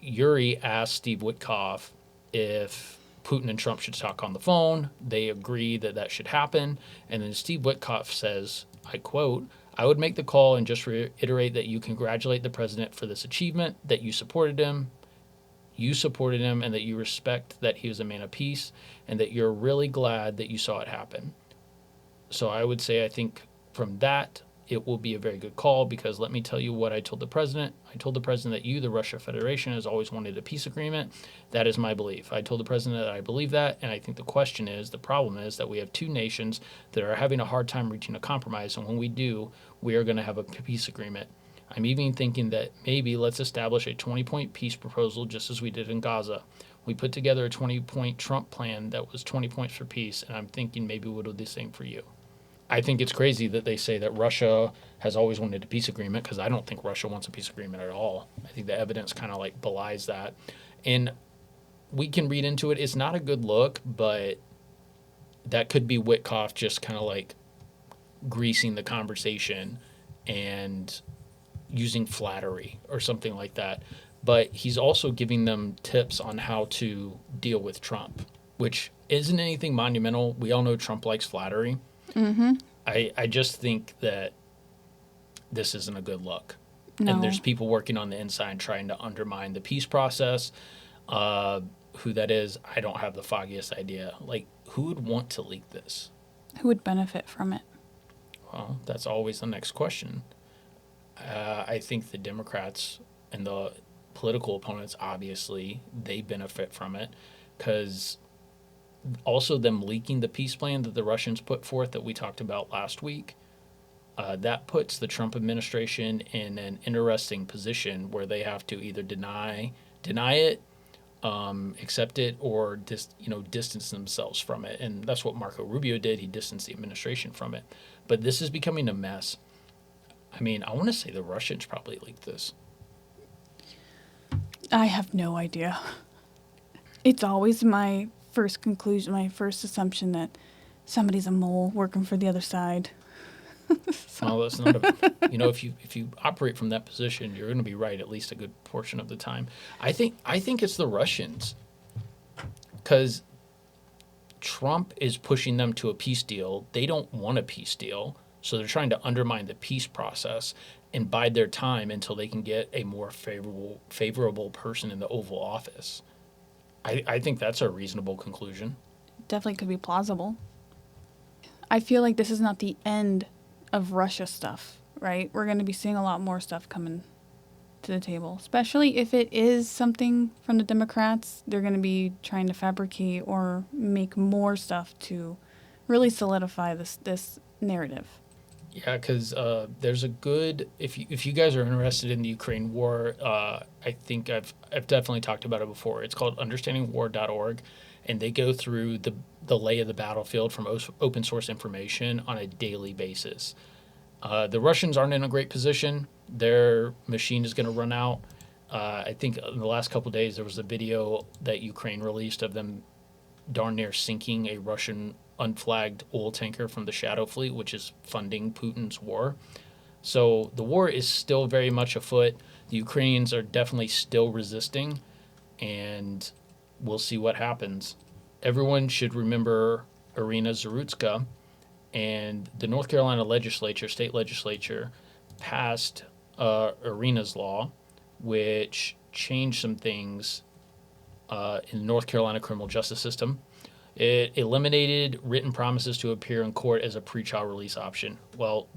Yuri asked Steve Witkoff if Putin and Trump should talk on the phone. They agree that that should happen. And then Steve Witkoff says, I quote, I would make the call and just reiterate that you congratulate the president for this achievement, that you supported him, and that you respect that he was a man of peace, and that you're really glad that you saw it happen. So I would say I think from that, it will be a very good call, because let me tell you what I told the president. I told the president that you, the Russia Federation, has always wanted a peace agreement. That is my belief. I told the president that I believe that, and I think the problem is that we have two nations that are having a hard time reaching a compromise, and when we do, we are going to have a peace agreement. I'm even thinking that maybe let's establish a 20-point peace proposal just as we did in Gaza. We put together a 20-point Trump plan that was 20 points for peace, and I'm thinking maybe we'll do the same for you. I think it's crazy that they say that Russia has always wanted a peace agreement, because I don't think Russia wants a peace agreement at all. I think the evidence kind of like belies that. And we can read into it. It's not a good look, but that could be Witkoff just kind of like greasing the conversation and using flattery or something like that. But he's also giving them tips on how to deal with Trump, which isn't anything monumental. We all know Trump likes flattery. Mm-hmm. I just think that this isn't a good look. No. And there's people working on the inside trying to undermine the peace process. Who that is, I don't have the foggiest idea. Like, who would want to leak this? Who would benefit from it? Well, that's always the next question. I think the Democrats and the political opponents, obviously, they benefit from it, because also them leaking the peace plan that the Russians put forth that we talked about last week, that puts the Trump administration in an interesting position where they have to either deny it, accept it, or distance themselves from it. And that's what Marco Rubio did. He distanced the administration from it. But this is becoming a mess. I mean, I want to say the Russians probably leaked this. I have no idea. It's always my first conclusion, my first assumption that somebody's a mole working for the other side. Well, that's not if you operate from that position, you're going to be right at least a good portion of the time. I think it's the Russians, because Trump is pushing them to a peace deal. They don't want a peace deal, so they're trying to undermine the peace process and bide their time until they can get a more favorable person in the Oval Office. I think that's a reasonable conclusion. Definitely could be plausible. I feel like this is not the end of Russia stuff, right? We're going to be seeing a lot more stuff coming to the table, especially if it is something from the Democrats. They're going to be trying to fabricate or make more stuff to really solidify this narrative. Yeah, because there's a good, if you guys are interested in the Ukraine war, I think I've definitely talked about it before. It's called understandingwar.org, and they go through the lay of the battlefield from open source information on a daily basis. The Russians aren't in a great position. Their machine is going to run out. I think in the last couple of days there was a video that Ukraine released of them darn near sinking a Russian unflagged oil tanker from the Shadow Fleet, which is funding Putin's war. So the war is still very much afoot. The Ukrainians are definitely still resisting, and we'll see what happens. Everyone should remember Irina Zarutska, and the North Carolina state legislature, passed Irina's law, which changed some things in the North Carolina criminal justice system. It eliminated written promises to appear in court as a pretrial release option. Well,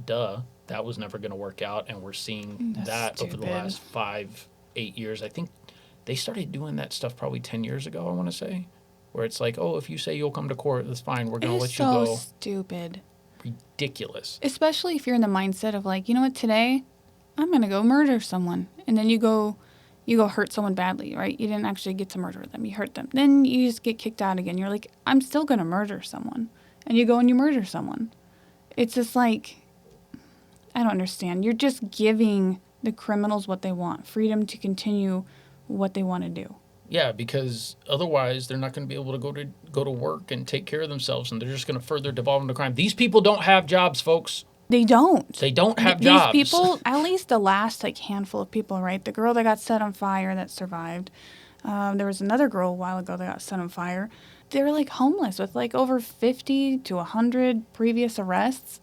that was never going to work out, and we're seeing over the last 5-8 years. I think they started doing that stuff probably 10 years ago, I want to say, where it's like, oh, if you say you'll come to court, that's fine. We're going to let you go. It's so stupid. Ridiculous. Especially if you're in the mindset of like, you know what, today I'm going to go murder someone. And then you go hurt someone badly, right? You didn't actually get to murder them. You hurt them. Then you just get kicked out again. You're like, I'm still going to murder someone. And you go and you murder someone. It's just like, I don't understand. You're just giving the criminals what they want, freedom to continue what they want to do. Yeah, because otherwise they're not going to be able to go to work and take care of themselves, and they're just going to further devolve into crime. These people don't have jobs, folks. They don't. They don't have jobs. These people, at least the last handful of people, right? The girl that got set on fire that survived. There was another girl a while ago that got set on fire. They were homeless with over 50 to 100 previous arrests.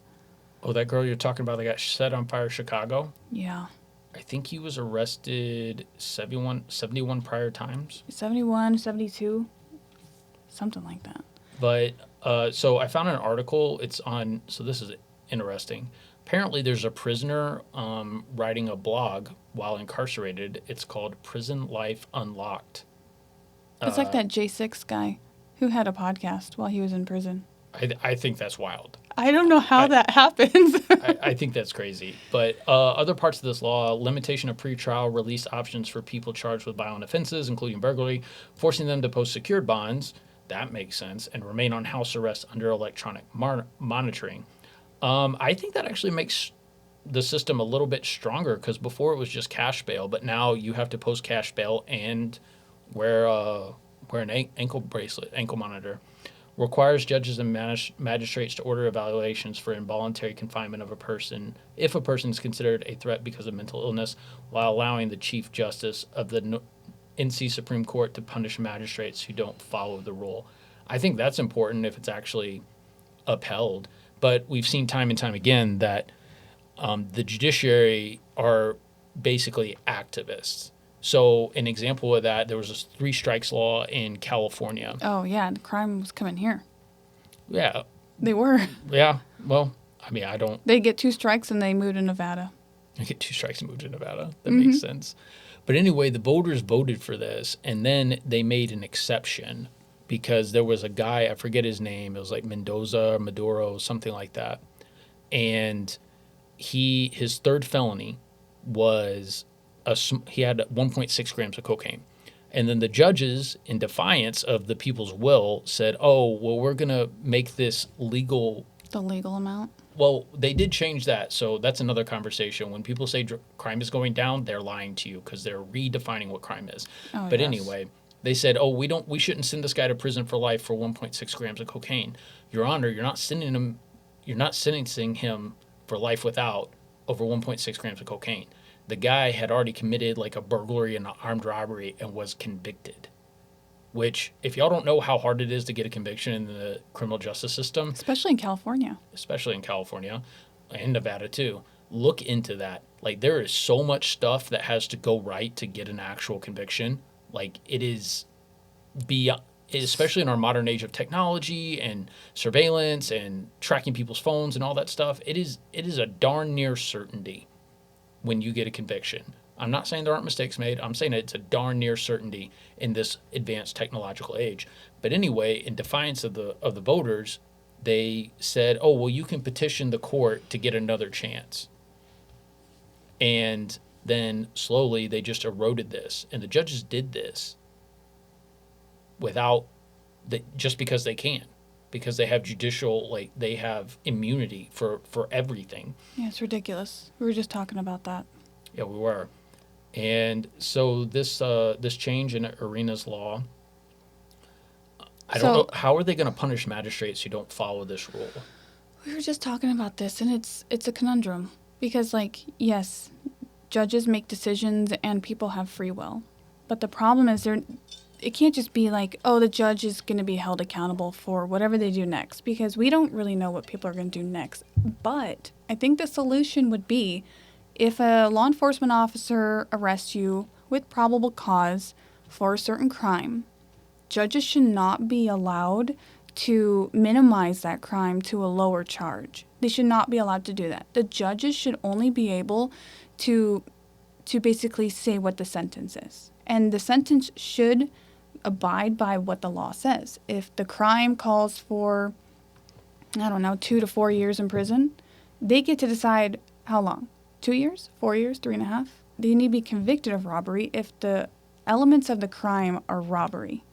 Oh, that girl you're talking about that got set on fire in Chicago? Yeah. I think he was arrested 71 prior times. 71, 72, something like that. But so I found an article. So this is interesting. Apparently there's a prisoner writing a blog while incarcerated. It's called Prison Life Unlocked. It's like that J6 guy who had a podcast while he was in prison. I think that's wild. I don't know how that happens. I think that's crazy. But other parts of this law, limitation of pretrial release options for people charged with violent offenses, including burglary, forcing them to post secured bonds, that makes sense, and remain on house arrest under electronic monitoring. I think that actually makes the system a little bit stronger, because before it was just cash bail, but now you have to post cash bail and wear an ankle monitor. Requires judges and magistrates to order evaluations for involuntary confinement of a person if a person is considered a threat because of mental illness, while allowing the Chief Justice of the NC Supreme Court to punish magistrates who don't follow the rule. I think that's important if it's actually upheld. But we've seen time and time again that the judiciary are basically activists. So an example of that, there was a 3 strikes law in California. Oh, yeah. The crime was coming here. Yeah. They were. Yeah. Well, I mean, I don't. They get 2 strikes and they moved to Nevada. They get 2 strikes and moved to Nevada. That makes sense. But anyway, the voters voted for this, and then they made an exception because there was a guy, I forget his name. It was like Maduro, something like that. And his 3rd felony was he had 1.6 grams of cocaine. And then the judges, in defiance of the people's will, said, oh, well, we're going to make this legal. The legal amount? Well, they did change that. So that's another conversation. When people say crime is going down, they're lying to you because they're redefining what crime is. Oh, but yes. Anyway, they said, oh, we shouldn't send this guy to prison for life for 1.6 grams of cocaine. Your Honor, you're not sentencing him for life without over 1.6 grams of cocaine. The guy had already committed a burglary and an armed robbery and was convicted. Which, if y'all don't know how hard it is to get a conviction in the criminal justice system. Especially in California. And Nevada too. Look into that. There is so much stuff that has to go right to get an actual conviction. It is beyond, especially in our modern age of technology and surveillance and tracking people's phones and all that stuff. It is a darn near certainty when you get a conviction. I'm not saying there aren't mistakes made. I'm saying it's a darn near certainty in this advanced technological age. But anyway, in defiance of the voters, they said, oh, well, you can petition the court to get another chance. And then slowly they just eroded this. And the judges did this just because they can. because they have judicial, like they have immunity for everything. Yeah, it's ridiculous. We were just talking about that. Yeah, we were. And so this change in Arena's law, I don't know, how are they going to punish magistrates who don't follow this rule? We were just talking about this, and it's a conundrum because, like, yes, judges make decisions and people have free will, but the problem is it can't just be like, oh, the judge is going to be held accountable for whatever they do next, because we don't really know what people are going to do next. But I think the solution would be if a law enforcement officer arrests you with probable cause for a certain crime, judges should not be allowed to minimize that crime to a lower charge. They should not be allowed to do that. The judges should only be able to basically say what the sentence is. And the sentence should abide by what the law says. If the crime calls for, 2 to 4 years in prison, they get to decide how long. 2 years? 4 years? 3.5? They need to be convicted of robbery if the elements of the crime are robbery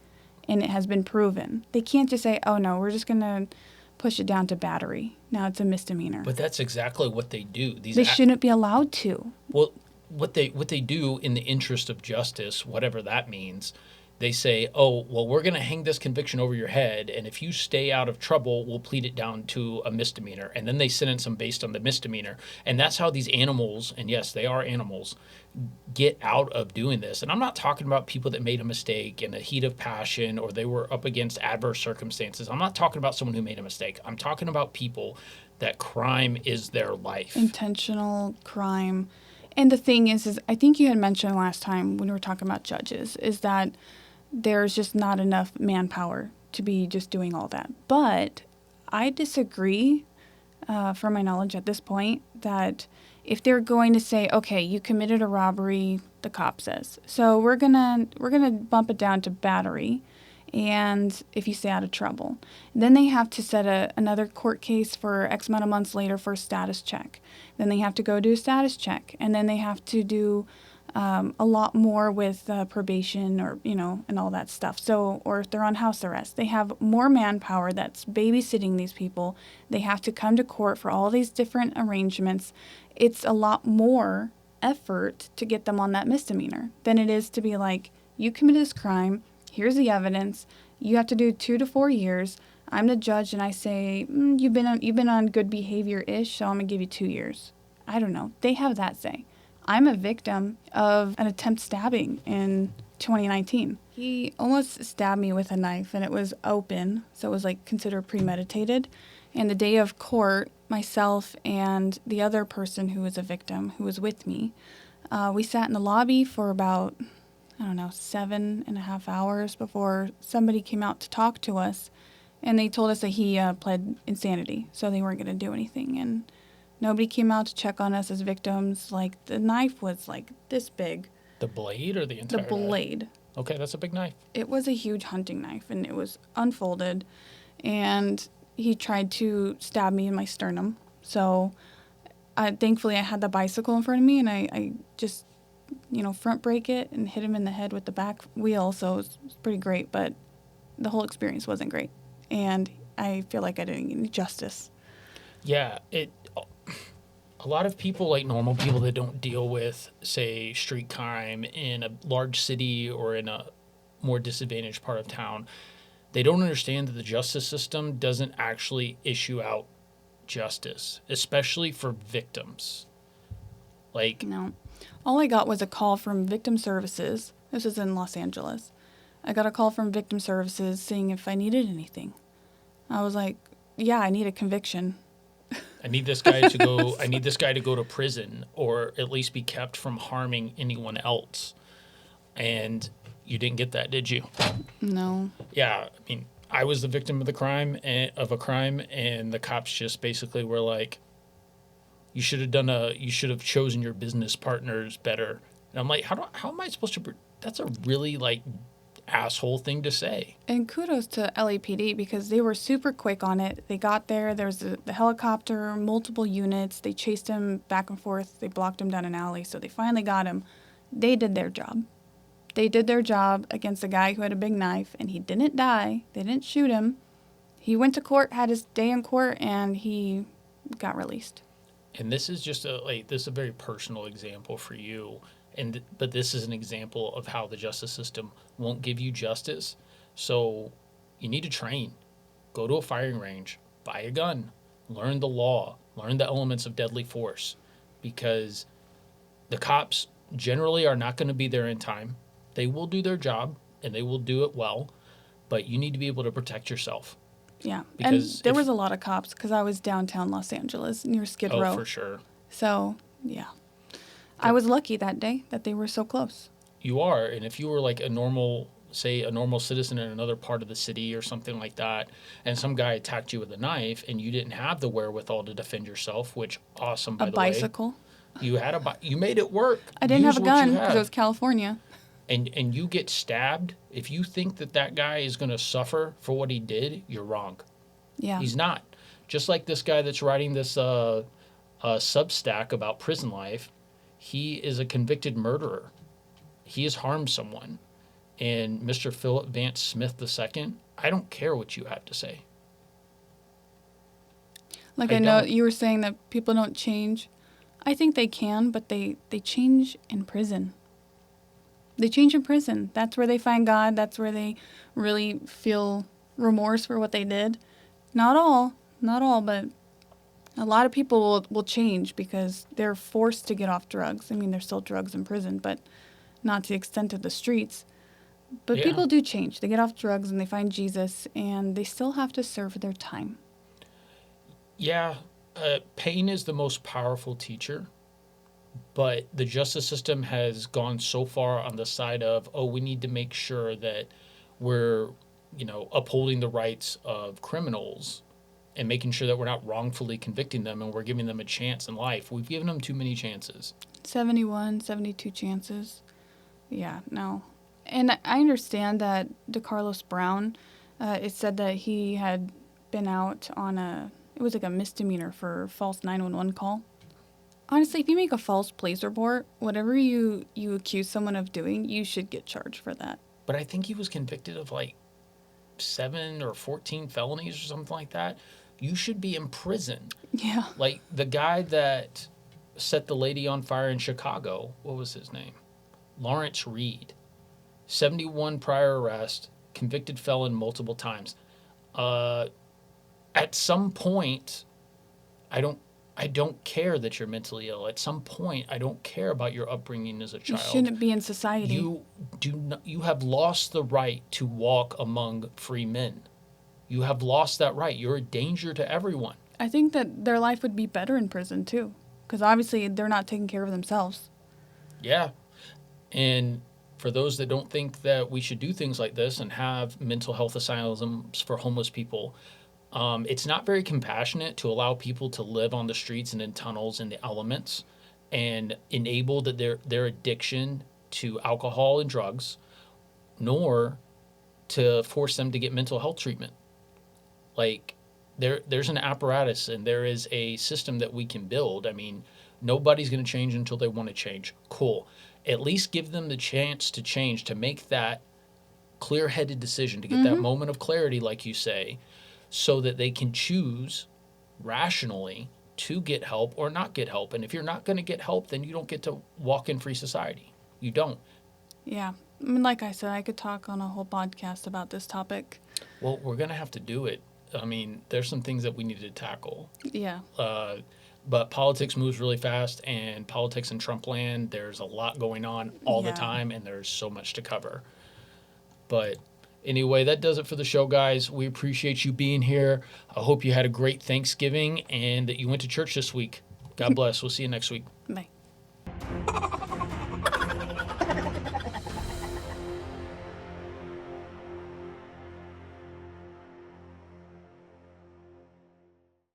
and it has been proven. They can't just say, oh no, we're just going to push it down to battery. Now it's a misdemeanor. But that's exactly what they do. They shouldn't be allowed to. Well, what they do in the interest of justice, whatever that means, they say, oh, well, we're going to hang this conviction over your head, and if you stay out of trouble, we'll plead it down to a misdemeanor. And then they sentence them based on the misdemeanor. And that's how these animals, and yes, they are animals, get out of doing this. And I'm not talking about people that made a mistake in a heat of passion or they were up against adverse circumstances. I'm not talking about someone who made a mistake. I'm talking about people that crime is their life. Intentional crime. And the thing is I think you had mentioned last time when we were talking about judges, is that there's just not enough manpower to be just doing all that. But I disagree, from my knowledge at this point, that if they're going to say, okay, you committed a robbery, the cop says, so we're gonna bump it down to battery, and if you stay out of trouble, then they have to set another court case for X amount of months later for a status check. Then they have to go do a status check, and then they have to do a lot more with probation or, and all that stuff. So, or if they're on house arrest, they have more manpower that's babysitting these people. They have to come to court for all these different arrangements. It's a lot more effort to get them on that misdemeanor than it is to be like, you committed this crime, here's the evidence, you have to do 2 to 4 years. I'm the judge and I say, you've been on good behavior-ish, so I'm going to give you 2 years. I don't know. They have that say. I'm a victim of an attempt stabbing in 2019. He almost stabbed me with a knife, and it was open, so it was like considered premeditated. And the day of court, myself and the other person who was a victim, who was with me, we sat in the lobby for about, 7.5 hours before somebody came out to talk to us, and they told us that he pled insanity, so they weren't going to do anything. And nobody came out to check on us as victims. Like, the knife was like this big. The blade or the entire The blade. Knife? Okay, that's a big knife. It was a huge hunting knife, and it was unfolded. And he tried to stab me in my sternum. So, thankfully, I had the bicycle in front of me, and I just, front brake it and hit him in the head with the back wheel. So it was pretty great, but the whole experience wasn't great. And I feel like I didn't get any justice. Yeah, a lot of people, like normal people that don't deal with, say, street crime in a large city or in a more disadvantaged part of town, they don't understand that the justice system doesn't actually issue out justice, especially for victims. No. All I got was a call from Victim Services. This was in Los Angeles. I got a call from Victim Services saying if I needed anything. I was like, yeah, I need a conviction. I need this guy to go. I need this guy to go to prison, or at least be kept from harming anyone else. And you didn't get that, did you? No. Yeah, I mean, I was the victim of a crime, and the cops just basically were like, "You should have chosen your business partners better." And I'm like, how am I supposed to? That's a really asshole thing to say. And kudos to LAPD because they were super quick on it. They got there. There was the helicopter, multiple units. They chased him back and forth. They blocked him down an alley. So they finally got him. They did their job. They did their job against a guy who had a big knife, and he didn't die. They didn't shoot him. he went to court, had his day in court, and he got released. And this is just this is a very personal example for you. But this is an example of how the justice system won't give you justice. So you need to train. Go to a firing range, buy a gun, learn the law, learn the elements of deadly force, because the cops generally are not going to be there in time. They will do their job and they will do it well, but you need to be able to protect yourself. Yeah, Because and there was a lot of cops because I was downtown Los Angeles near Skid Row. Oh, for sure. So, yeah. I was lucky that day that they were so close. You are, and if you were like a normal citizen in another part of the city or something like that, and some guy attacked you with a knife and you didn't have the wherewithal to defend yourself, which awesome, by the way. A bicycle. You had you made it work. I didn't have a gun because it was California. And you get stabbed, if you think that guy is going to suffer for what he did, you're wrong. Yeah. He's not. Just like this guy that's writing this Substack about prison life, he is a convicted murderer. He has harmed someone. And Mr. Philip Vance Smith II, I don't care what you have to say. Like I know you were saying that people don't change. I think they can, but they change in prison. They change in prison. That's where they find God. That's where they really feel remorse for what they did. Not all, but a lot of people will change because they're forced to get off drugs. I mean, there's still drugs in prison, but not to the extent of the streets. But people do change. They get off drugs and they find Jesus, and they still have to serve their time. Yeah, pain is the most powerful teacher. But the justice system has gone so far on the side of, we need to make sure that we're, upholding the rights of criminals and making sure that we're not wrongfully convicting them and we're giving them a chance in life. We've given them too many chances. 71, 72 chances. Yeah, no. And I understand that DeCarlos Brown, it said that he had been out on it was like a misdemeanor for false 911 call. Honestly, if you make a false police report, whatever you accuse someone of doing, you should get charged for that. But I think he was convicted of 7 or 14 felonies or something like that. You should be in prison. Yeah. Like the guy that set the lady on fire in Chicago, what was his name? Lawrence Reed. 71 prior arrest, convicted felon multiple times. At some point, I don't care that you're mentally ill. At some point, I don't care about your upbringing as a child. You shouldn't be in society. You have lost the right to walk among free men. You have lost that right. You're a danger to everyone. I think that their life would be better in prison too, because obviously they're not taking care of themselves. Yeah, and for those that don't think that we should do things like this and have mental health asylums for homeless people, it's not very compassionate to allow people to live on the streets and in tunnels in the elements and enable their addiction to alcohol and drugs, nor to force them to get mental health treatment. There's an apparatus and there is a system that we can build. I mean, nobody's going to change until they want to change. Cool. At least give them the chance to change, to make that clear-headed decision, to get that moment of clarity, like you say, so that they can choose rationally to get help or not get help. And if you're not going to get help, then you don't get to walk in free society. You don't. Yeah. I mean, like I said, I could talk on a whole podcast about this topic. Well, we're going to have to do it. I mean, there's some things that we need to tackle. Yeah. But politics moves really fast, and politics in Trump land, there's a lot going on all the time, and there's so much to cover. But anyway, that does it for the show, guys. We appreciate you being here. I hope you had a great Thanksgiving and that you went to church this week. God bless. We'll see you next week. Bye.